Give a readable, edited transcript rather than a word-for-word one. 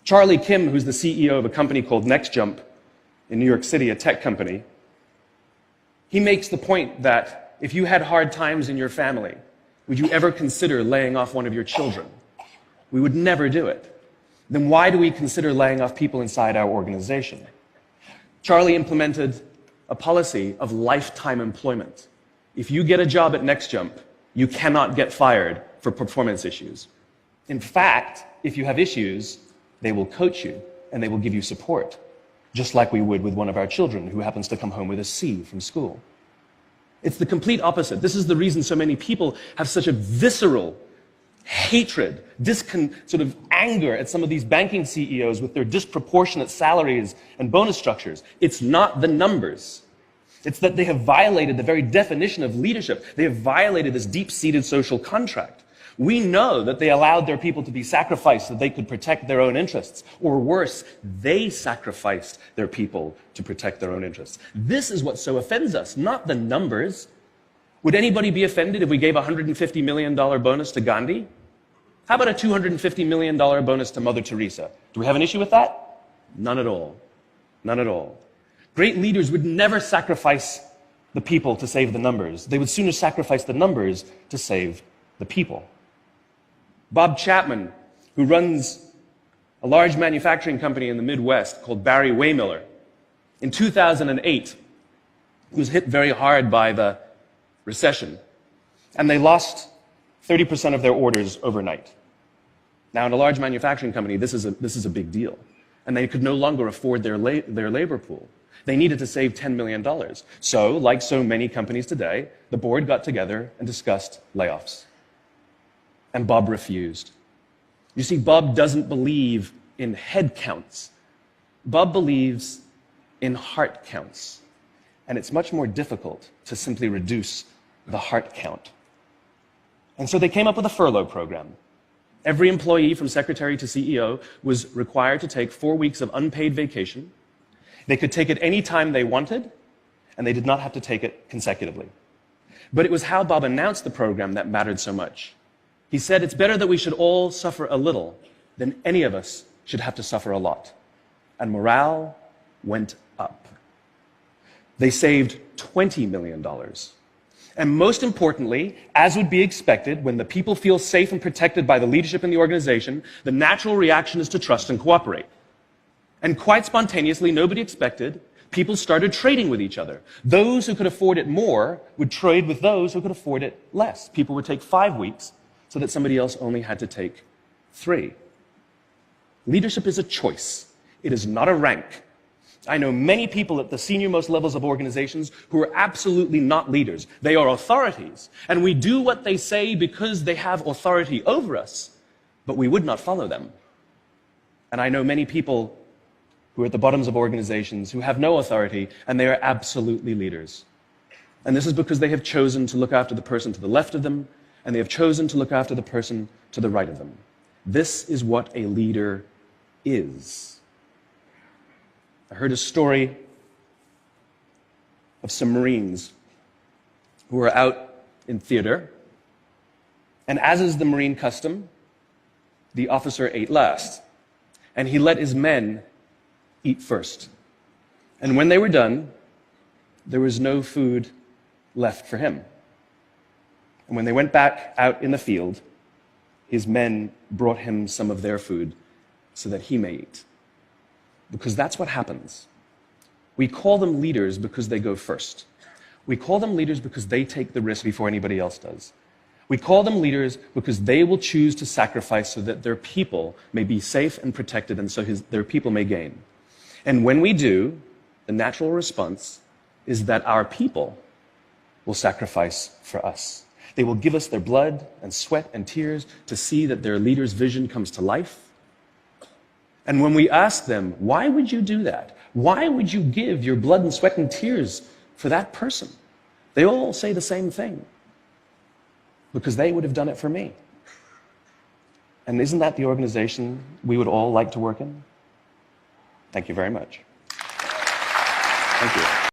Charlie Kim, who's the CEO of a company called NextJump in New York City, a tech company, he makes the point that if you had hard times in your family, would you ever consider laying off one of your children? We would never do it. Then why do we consider laying off people inside our organization? Charlie implemented a policy of lifetime employment. If you get a job at NextJump, you cannot get fired for performance issues. In fact, if you have issues, they will coach you and they will give you support, just like we would with one of our children who happens to come home with a C from school. It's the complete opposite. This is the reason so many people have such a visceral hatred, sort of anger at some of these banking CEOs with their disproportionate salaries and bonus structures. It's not the numbers. It's that they have violated the very definition of leadership. They have violated this deep-seated social contract. We know that they allowed their people to be sacrificed so they could protect their own interests. Or worse, they sacrificed their people to protect their own interests. This is what so offends us, not the numbers. Would anybody be offended if we gave a $150 million bonus to Gandhi? How about a $250 million bonus to Mother Teresa? Do we have an issue with that? None at all. None at all. Great leaders would never sacrifice the people to save the numbers. They would sooner sacrifice the numbers to save the people. Bob Chapman, who runs a large manufacturing company in the Midwest called Barry Waymiller, in 2008, he was hit very hard by the recession, and they lost 30% of their orders overnight. Now, in a large manufacturing company, this is a big deal, and they could no longer afford their labor pool. They needed to save $10 million. So, like so many companies today, the board got together and discussed layoffs. And Bob refused. You see, Bob doesn't believe in head counts. Bob believes in heart counts. And it's much more difficult to simply reduce the heart count. And so they came up with a furlough program. Every employee, from secretary to CEO, was required to take 4 weeks of unpaid vacation. They could take it any time they wanted, and they did not have to take it consecutively. But it was how Bob announced the program that mattered so much. He said, it's better that we should all suffer a little than any of us should have to suffer a lot. And morale went up. They saved $20 million. And most importantly, as would be expected, when the people feel safe and protected by the leadership in the organization, the natural reaction is to trust and cooperate. And quite spontaneously, nobody expected, people started trading with each other. Those who could afford it more would trade with those who could afford it less. People would take 5 weeks so that somebody else only had to take 3. Leadership is a choice. It is not a rank. I know many people at the senior-most levels of organizations who are absolutely not leaders. They are authorities, and we do what they say because they have authority over us, but we would not follow them. And I know many people who are at the bottoms of organizations who have no authority, and they are absolutely leaders. And this is because they have chosen to look after the person to the left of them, and they have chosen to look after the person to the right of them. This is what a leader is. I heard a story of some Marines who were out in theater, and as is the Marine custom, the officer ate last, and he let his men eat first. And when they were done, there was no food left for him. And when they went back out in the field, his men brought him some of their food so that he may eat. Because that's what happens. We call them leaders because they go first. We call them leaders because they take the risk before anybody else does. We call them leaders because they will choose to sacrifice so that their people may be safe and protected, and so their people may gain. And when we do, the natural response is that our people will sacrifice for us. They will give us their blood and sweat and tears to see that their leader's vision comes to life. And when we ask them, why would you do that? Why would you give your blood and sweat and tears for that person? They all say the same thing. Because they would have done it for me. And isn't that the organization we would all like to work in? Thank you very much. Thank you.